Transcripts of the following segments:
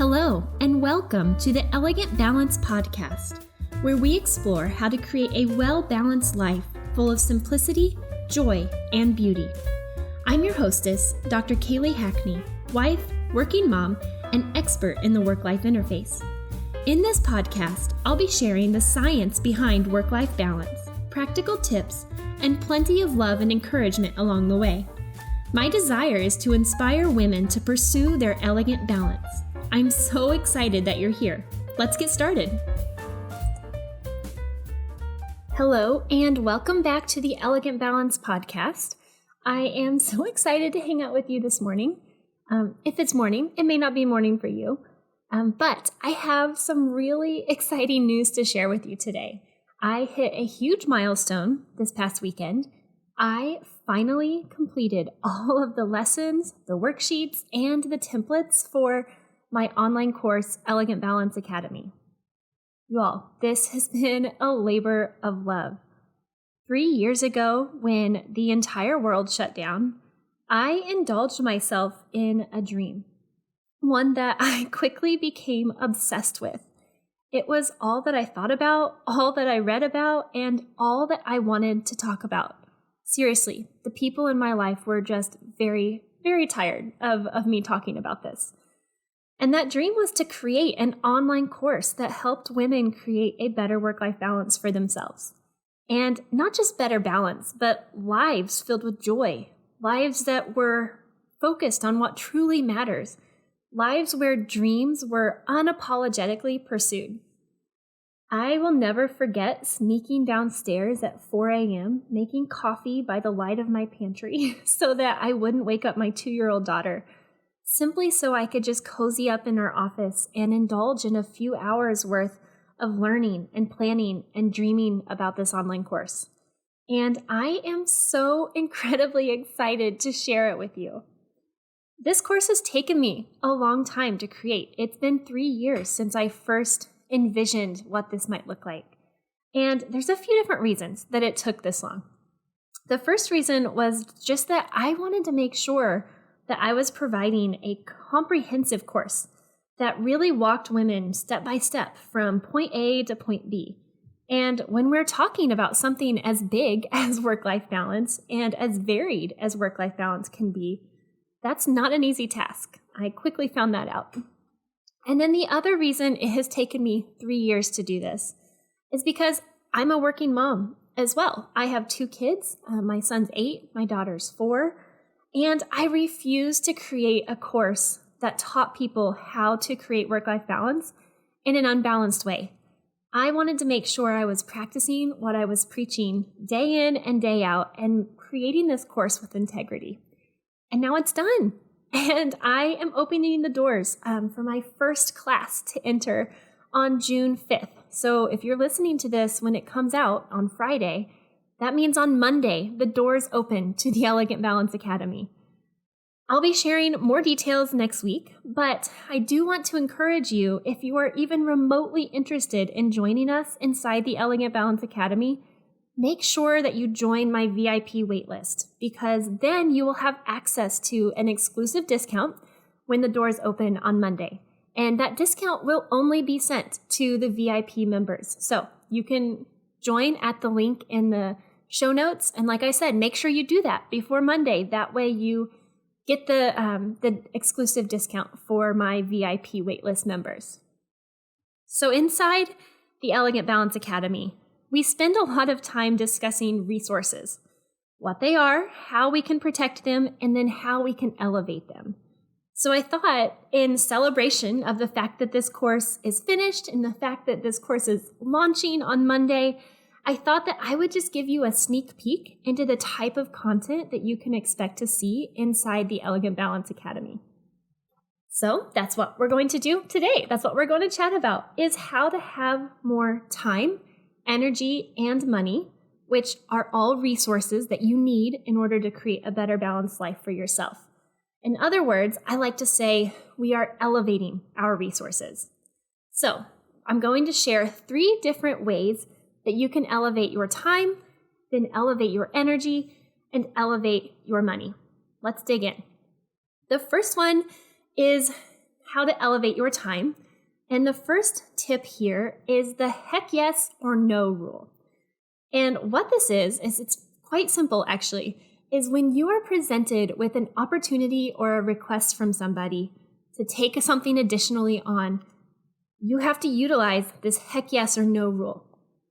Hello, and welcome to the Elegant Balance Podcast, where we explore how to create a well-balanced life full of simplicity, joy, and beauty. I'm your hostess, Dr. Kaylee Hackney, wife, working mom, and expert in the work-life interface. In this podcast, I'll be sharing the science behind work-life balance, practical tips, and plenty of love and encouragement along the way. My desire is to inspire women to pursue their elegant balance. I'm so excited that you're here. Let's get started. Hello, and welcome back to the Elegant Balance Podcast. I am so excited to hang out with you this morning. If it's morning, it may not be morning for you, but I have some really exciting news to share with you today. I hit a huge milestone this past weekend. I finally completed all of the lessons, the worksheets, and the templates for my online course, Elegant Balance Academy. You all, this has been a labor of love. 3 years ago, when the entire world shut down, I indulged myself in a dream, one that I quickly became obsessed with. It was all that I thought about, all that I read about, and all that I wanted to talk about. Seriously, the people in my life were just very, very tired of me talking about this. And that dream was to create an online course that helped women create a better work-life balance for themselves. And not just better balance, but lives filled with joy, lives that were focused on what truly matters, lives where dreams were unapologetically pursued. I will never forget sneaking downstairs at 4 a.m., making coffee by the light of my pantry so that I wouldn't wake up my 2-year-old daughter, simply so I could just cozy up in our office and indulge in a few hours worth of learning and planning and dreaming about this online course. And I am so incredibly excited to share it with you. This course has taken me a long time to create. It's been 3 years since I first envisioned what this might look like. And there's a few different reasons that it took this long. The first reason was just that I wanted to make sure that I was providing a comprehensive course that really walked women step by step from point A to point B. And when we're talking about something as big as work-life balance and as varied as work-life balance can be, that's not an easy task. I quickly found that out. And then the other reason it has taken me 3 years to do this is because I'm a working mom as well. I have 2 kids. My son's 8, my daughter's 4. And I refused to create a course that taught people how to create work-life balance in an unbalanced way. I wanted to make sure I was practicing what I was preaching day in and day out and creating this course with integrity. And now it's done. And I am opening the doors for my first class to enter on June 5th. So if you're listening to this when it comes out on Friday, that means on Monday, the doors open to the Elegant Balance Academy. I'll be sharing more details next week, but I do want to encourage you, if you are even remotely interested in joining us inside the Elegant Balance Academy, make sure that you join my VIP waitlist, because then you will have access to an exclusive discount when the doors open on Monday. And that discount will only be sent to the VIP members. So you can join at the link in the show notes. And like I said, make sure you do that before Monday. That way you get the exclusive discount for my VIP waitlist members. So inside the Elegant Balance Academy, we spend a lot of time discussing resources, what they are, how we can protect them, and then how we can elevate them. So I thought, in celebration of the fact that this course is finished and the fact that this course is launching on Monday, I thought that I would just give you a sneak peek into the type of content that you can expect to see inside the Elegant Balance Academy. So that's what we're going to do today. That's what we're going to chat about, is how to have more time, energy, and money, which are all resources that you need in order to create a better balanced life for yourself. In other words, I like to say we are elevating our resources. So I'm going to share 3 different ways that you can elevate your time, then elevate your energy, and elevate your money. Let's dig in. The first one is how to elevate your time. And the first tip here is the heck yes or no rule. And what this is it's quite simple actually, is when you are presented with an opportunity or a request from somebody to take something additionally on, you have to utilize this heck yes or no rule.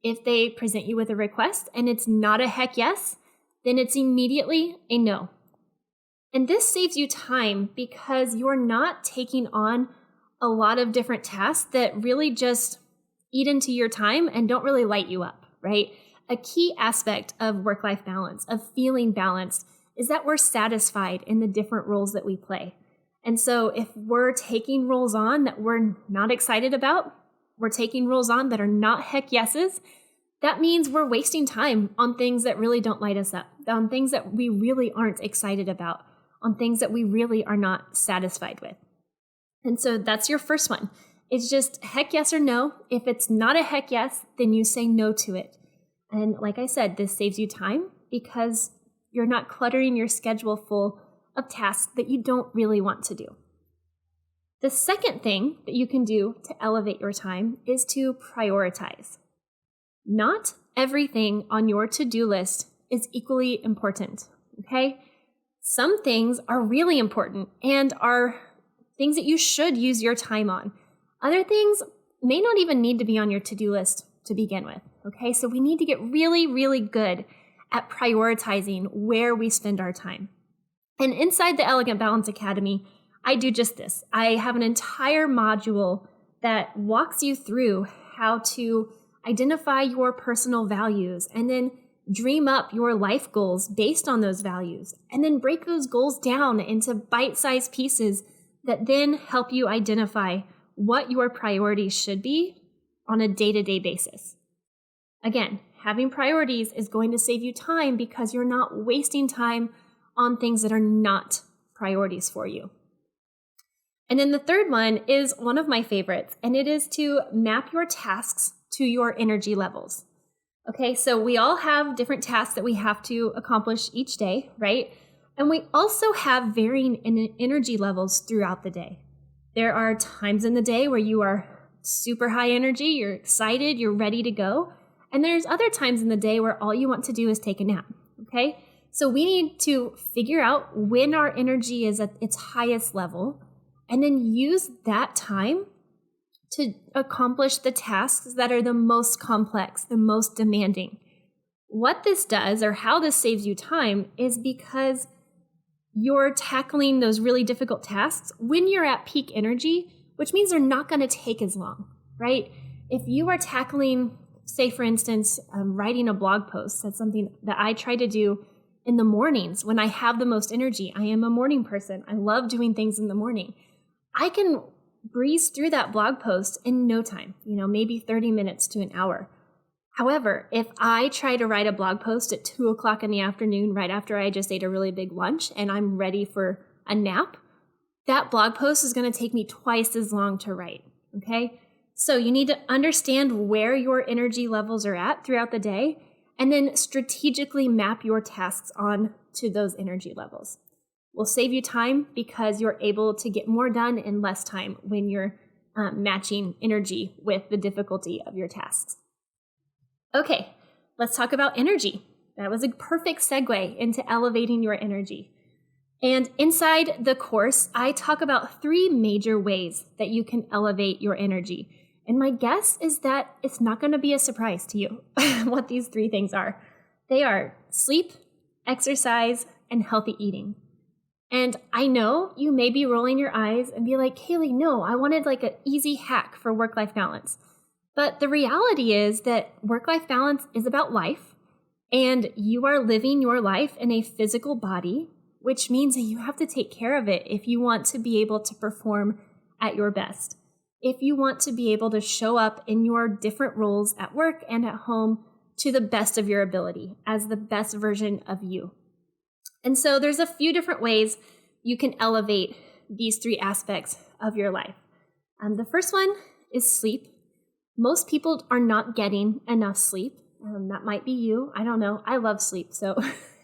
If they present you with a request and it's not a heck yes, then it's immediately a no. And this saves you time because you're not taking on a lot of different tasks that really just eat into your time and don't really light you up, right? A key aspect of work-life balance, of feeling balanced, is that we're satisfied in the different roles that we play. And so if we're taking roles on that we're not excited about, we're taking roles on that are not heck yeses, that means we're wasting time on things that really don't light us up, on things that we really aren't excited about, on things that we really are not satisfied with. And so that's your first one. It's just heck yes or no. If it's not a heck yes, then you say no to it. And like I said, this saves you time because you're not cluttering your schedule full of tasks that you don't really want to do. The second thing that you can do to elevate your time is to prioritize. Not everything on your to-do list is equally important, okay? Some things are really important and are things that you should use your time on. Other things may not even need to be on your to-do list to begin with, okay? So we need to get really, really good at prioritizing where we spend our time. And inside the Elegant Balance Academy, I do just this. I have an entire module that walks you through how to identify your personal values and then dream up your life goals based on those values, and then break those goals down into bite-sized pieces that then help you identify what your priorities should be on a day-to-day basis. Again, having priorities is going to save you time because you're not wasting time on things that are not priorities for you. And then the third one is one of my favorites, and it is to map your tasks to your energy levels. Okay, so we all have different tasks that we have to accomplish each day, right? And we also have varying energy levels throughout the day. There are times in the day where you are super high energy, you're excited, you're ready to go. And there's other times in the day where all you want to do is take a nap, okay? So we need to figure out when our energy is at its highest level and then use that time to accomplish the tasks that are the most complex, the most demanding. What this does, or how this saves you time, is because you're tackling those really difficult tasks when you're at peak energy, which means they're not going to take as long, right? If you are tackling, say for instance, writing a blog post, that's something that I try to do in the mornings when I have the most energy. I am a morning person. I love doing things in the morning. I can breeze through that blog post in no time, maybe 30 minutes to an hour. However, if I try to write a blog post at 2 o'clock in the afternoon, right after I just ate a really big lunch and I'm ready for a nap, that blog post is going to take me twice as long to write, okay? So you need to understand where your energy levels are at throughout the day and then strategically map your tasks on to those energy levels. Will save you time because you're able to get more done in less time when you're matching energy with the difficulty of your tasks. Okay, let's talk about energy. That was a perfect segue into elevating your energy. And inside the course, I talk about 3 major ways that you can elevate your energy. And my guess is that it's not going to be a surprise to you what these 3 things are. They are sleep, exercise, and healthy eating. And I know you may be rolling your eyes and be like, Kaylee, no, I wanted like an easy hack for work-life balance. But the reality is that work-life balance is about life, and you are living your life in a physical body, which means that you have to take care of it if you want to be able to perform at your best. If you want to be able to show up in your different roles at work and at home to the best of your ability, as the best version of you. And so there's a few different ways you can elevate these 3 aspects of your life. The first one is sleep. Most people are not getting enough sleep. That might be you. I don't know. I love sleep, so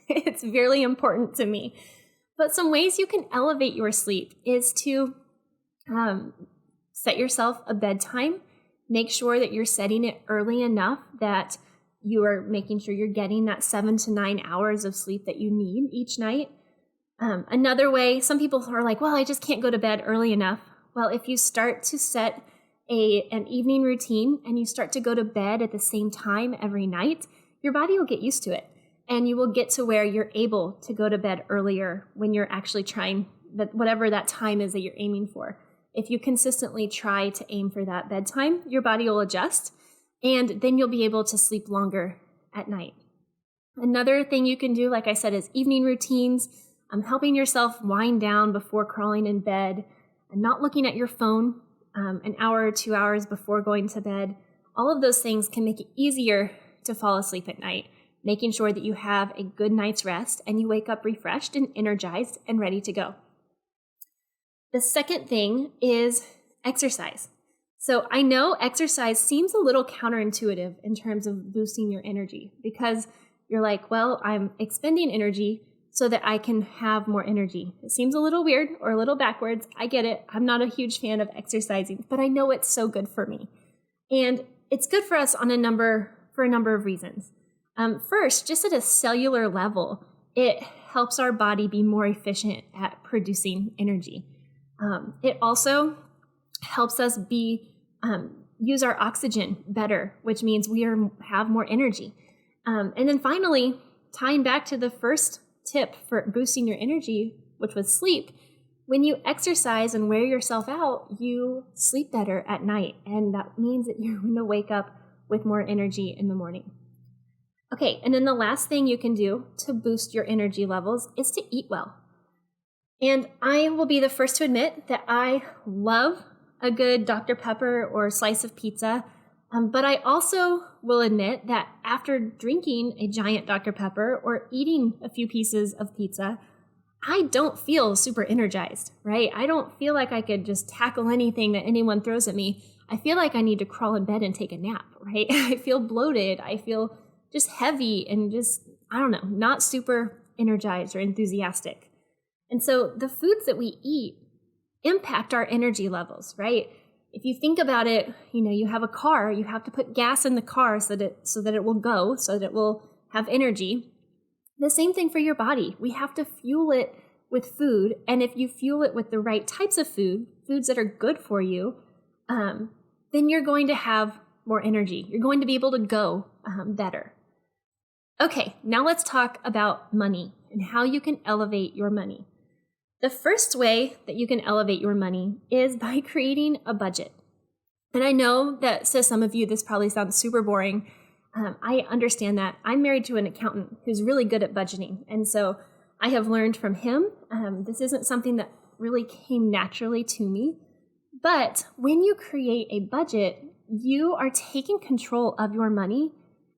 it's really important to me. But some ways you can elevate your sleep is to Set yourself a bedtime. Make sure that you're setting it early enough that you are making sure you're getting that 7 to 9 hours of sleep that you need each night. Another way, some people are like, well, I just can't go to bed early enough. Well, if you start to set an evening routine and you start to go to bed at the same time every night, your body will get used to it. And you will get to where you're able to go to bed earlier when you're actually trying whatever that time is that you're aiming for. If you consistently try to aim for that bedtime, your body will adjust, and then you'll be able to sleep longer at night. Another thing you can do, like I said, is evening routines. Helping yourself wind down before crawling in bed, and not looking at your phone an hour or 2 hours before going to bed. All of those things can make it easier to fall asleep at night, making sure that you have a good night's rest and you wake up refreshed and energized and ready to go. The second thing is exercise. So I know exercise seems a little counterintuitive in terms of boosting your energy, because you're like, well, I'm expending energy so that I can have more energy. It seems a little weird or a little backwards. I get it. I'm not a huge fan of exercising, but I know it's so good for me. And it's good for us for a number of reasons. First, just at a cellular level, it helps our body be more efficient at producing energy. It also helps us use our oxygen better, which means we have more energy. And then finally, tying back to the first tip for boosting your energy, which was sleep, when you exercise and wear yourself out, you sleep better at night. And that means that you're going to wake up with more energy in the morning. Okay, and then the last thing you can do to boost your energy levels is to eat well. And I will be the first to admit that I love a good Dr. Pepper or slice of pizza, but I also will admit that after drinking a giant Dr. Pepper or eating a few pieces of pizza, I don't feel super energized, right? I don't feel like I could just tackle anything that anyone throws at me. I feel like I need to crawl in bed and take a nap, right? I feel bloated. I feel just heavy and just, I don't know, not super energized or enthusiastic. And so the foods that we eat impact our energy levels, right? If you think about it, you have a car, you have to put gas in the car so that it will go, so that it will have energy. The same thing for your body. We have to fuel it with food. And if you fuel it with the right types of foods that are good for you, then you're going to have more energy. You're going to be able to go better. Okay, now let's talk about money and how you can elevate your money. The first way that you can elevate your money is by creating a budget. And I know that to some of you, this probably sounds super boring. I understand that. I'm married to an accountant who's really good at budgeting. And so I have learned from him. This isn't something that really came naturally to me. But when you create a budget, you are taking control of your money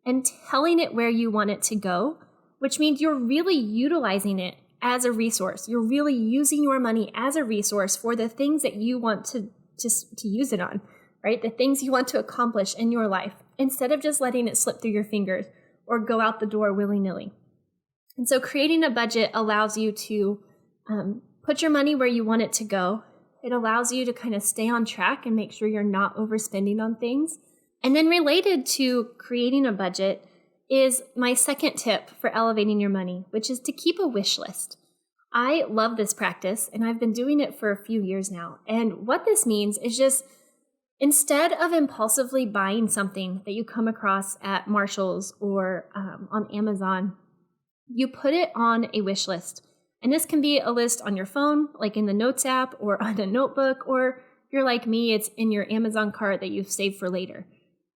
and telling it where you want it to go, which means you're really utilizing it as a resource. You're really using your money as a resource for the things that you want to use it on, right? The things you want to accomplish in your life, instead of just letting it slip through your fingers or go out the door willy-nilly. And so creating a budget allows you to put your money where you want it to go. It allows you to kind of stay on track and make sure you're not overspending on things. And then related to creating a budget is my second tip for elevating your money, which is to keep a wish list. I love this practice, and I've been doing it for a few years now. And what this means is just, instead of impulsively buying something that you come across at Marshall's or on Amazon, you put it on a wish list. And this can be a list on your phone, like in the Notes app, or on a notebook, or if you're like me, it's in your Amazon cart that you've saved for later.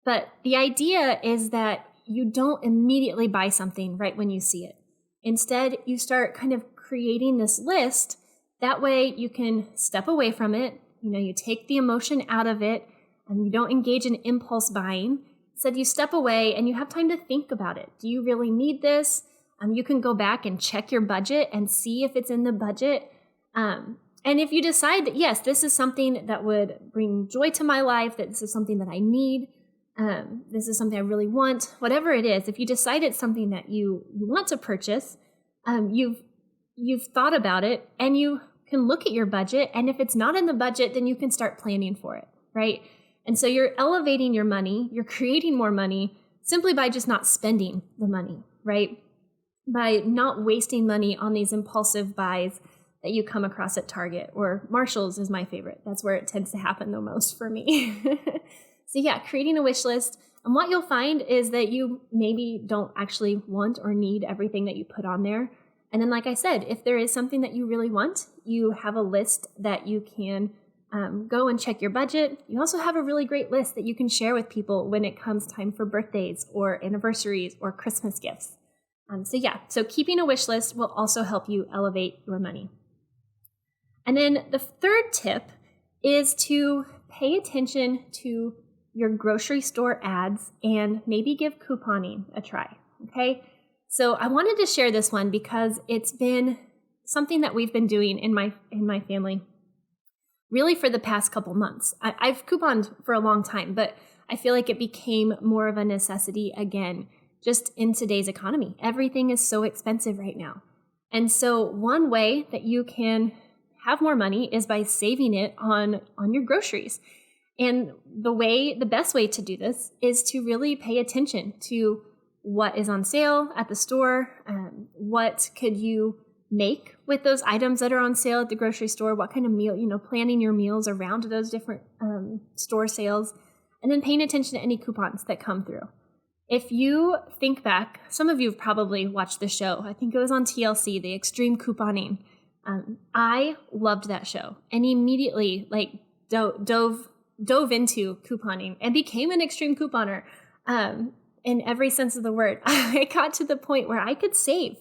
But the idea is that you don't immediately buy something right when you see it. Instead, you start kind of creating this list. That way you can step away from it. You take the emotion out of it and you don't engage in impulse buying. Instead, you step away and you have time to think about it. Do you really need this? You can go back and check your budget and see if it's in the budget. And if you decide that, yes, this is something that would bring joy to my life, that this is something that I need, this is something I really want, whatever it is, if you decide it's something that you want to purchase, you've thought about it and you can look at your budget. And if it's not in the budget, then you can start planning for it, right? And so you're elevating your money, you're creating more money simply by just not spending the money, right? By not wasting money on these impulsive buys that you come across at Target, or Marshall's is my favorite. That's where it tends to happen the most for me. So yeah, creating a wish list. And what you'll find is that you maybe don't actually want or need everything that you put on there. And then, like I said, if there is something that you really want, you have a list that you can go and check your budget. You also have a really great list that you can share with people when it comes time for birthdays or anniversaries or Christmas gifts. So keeping a wish list will also help you elevate your money. And then the third tip is to pay attention to your grocery store ads and maybe give couponing a try, okay? So I wanted to share this one because it's been something that we've been doing in my family really for the past couple months. I've couponed for a long time, but I feel like it became more of a necessity again, just in today's economy. Everything is so expensive right now. And so one way that you can have more money is by saving it on your groceries. And the best way to do this is to really pay attention to what is on sale at the store. What could you make with those items that are on sale at the grocery store? What kind of meal, planning your meals around those different store sales, and then paying attention to any coupons that come through. If you think back, some of you have probably watched the show. I think it was on TLC, the Extreme Couponing. I loved that show and immediately dove into couponing and became an extreme couponer in every sense of the word. I got to the point where I could save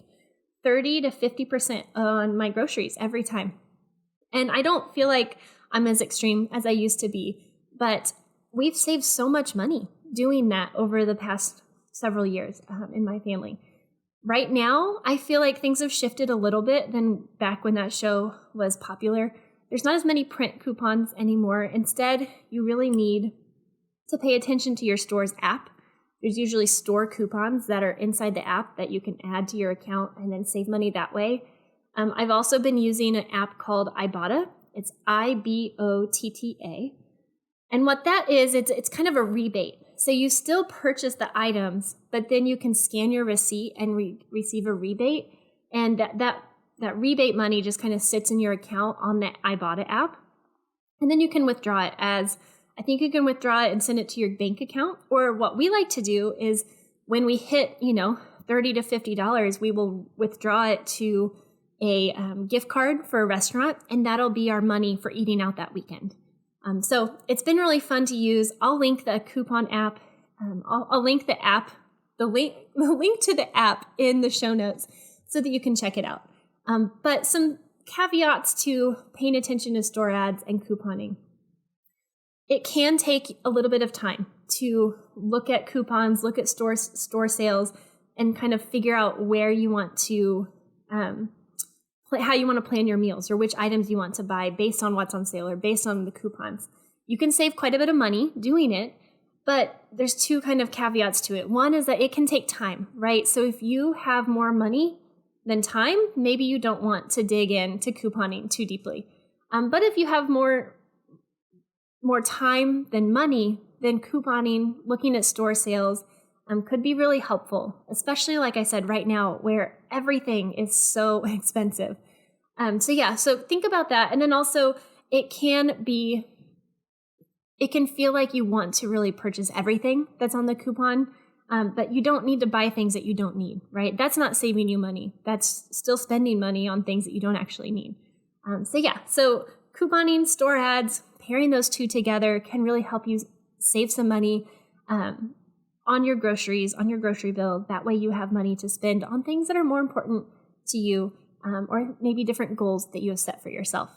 30 to 50% on my groceries every time. And I don't feel like I'm as extreme as I used to be, but we've saved so much money doing that over the past several years in my family. Right now, I feel like things have shifted a little bit than back when that show was popular. There's not as many print coupons anymore. Instead, you really need to pay attention to your store's app. There's usually store coupons that are inside the app that you can add to your account and then save money that way. I've also been using an app called Ibotta. It's IBOTTA. And what that is, it's kind of a rebate. So you still purchase the items, but then you can scan your receipt and receive a rebate. And that rebate money just kind of sits in your account on the Ibotta app. And then you can withdraw it I think you can withdraw it and send it to your bank account. Or what we like to do is when we hit, $30 to $50, we will withdraw it to a gift card for a restaurant, and that'll be our money for eating out that weekend. So it's been really fun to use. I'll link the coupon app. I'll link the app, the link to the app in the show notes so that you can check it out. But some caveats to paying attention to store ads and couponing. It can take a little bit of time to look at coupons, look at store sales, and kind of figure out where you want to, how you want to plan your meals or which items you want to buy based on what's on sale or based on the coupons. You can save quite a bit of money doing it, but there's two kind of caveats to it. One is that it can take time, right? So if you have more money than time, maybe you don't want to dig into couponing too deeply. But if you have more time than money, then couponing, looking at store sales, could be really helpful, especially like I said, right now where everything is so expensive. So think about that. And then also it can feel like you want to really purchase everything that's on the coupon, but you don't need to buy things that you don't need, right? That's not saving you money. That's still spending money on things that you don't actually need. So couponing, store ads, pairing those two together can really help you save some money on your groceries, on your grocery bill. That way you have money to spend on things that are more important to you, or maybe different goals that you have set for yourself.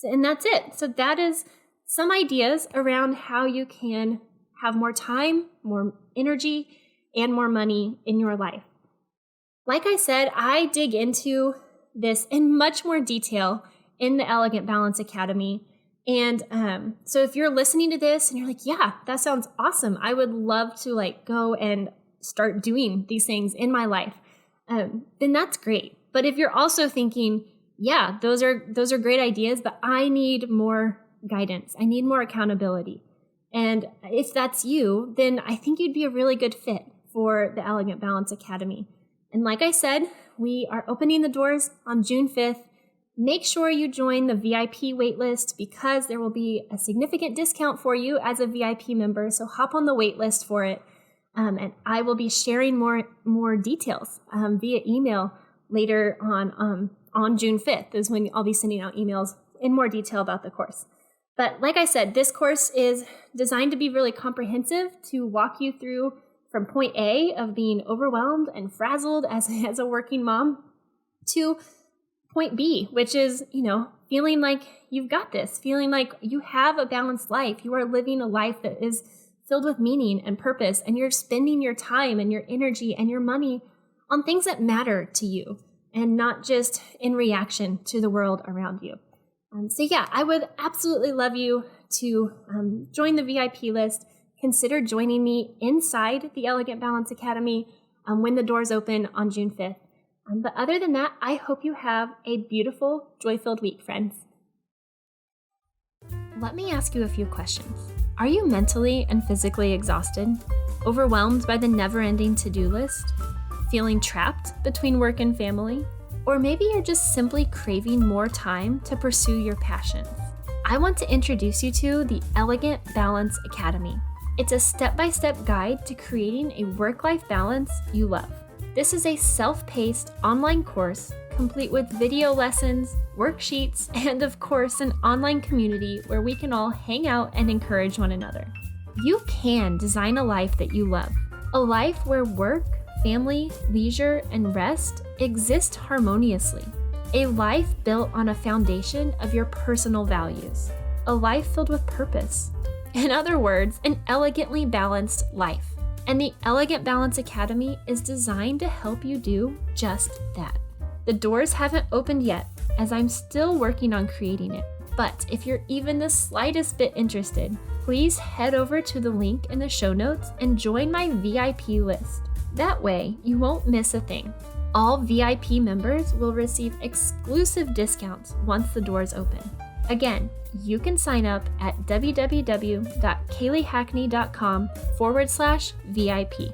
And that's it. So that is some ideas around how you can have more time, more energy, and more money in your life. Like I said, I dig into this in much more detail in the Elegant Balance Academy. And so if you're listening to this and you're like, yeah, that sounds awesome. I would love to go and start doing these things in my life. Then that's great. But if you're also thinking, yeah, those are great ideas, but I need more guidance. I need more accountability. And if that's you, then I think you'd be a really good fit for the Elegant Balance Academy. And like I said, we are opening the doors on June 5th. Make sure you join the VIP waitlist because there will be a significant discount for you as a VIP member. So hop on the waitlist for it. And I will be sharing more details via email later on June 5th is when I'll be sending out emails in more detail about the course. But like I said, this course is designed to be really comprehensive, to walk you through from point A of being overwhelmed and frazzled as a working mom to point B, which is, feeling like you've got this, feeling like you have a balanced life. You are living a life that is filled with meaning and purpose, and you're spending your time and your energy and your money on things that matter to you and not just in reaction to the world around you. So yeah, I would absolutely love you to join the VIP list. Consider joining me inside the Elegant Balance Academy when the doors open on June 5th. But other than that, I hope you have a beautiful, joy-filled week, friends. Let me ask you a few questions. Are you mentally and physically exhausted? Overwhelmed by the never-ending to-do list? Feeling trapped between work and family? Or maybe you're just simply craving more time to pursue your passions. I want to introduce you to the Elegant Balance Academy. It's a step-by-step guide to creating a work-life balance you love. This is a self-paced online course complete with video lessons, worksheets, and of course an online community where we can all hang out and encourage one another. You can design a life that you love, a life where work, family, leisure, and rest exist harmoniously. A life built on a foundation of your personal values. A life filled with purpose. In other words, an elegantly balanced life. And the Elegant Balance Academy is designed to help you do just that. The doors haven't opened yet, as I'm still working on creating it. But if you're even the slightest bit interested, please head over to the link in the show notes and join my VIP list. That way, you won't miss a thing. All VIP members will receive exclusive discounts once the doors open. Again, you can sign up at www.kayleehackney.com/VIP.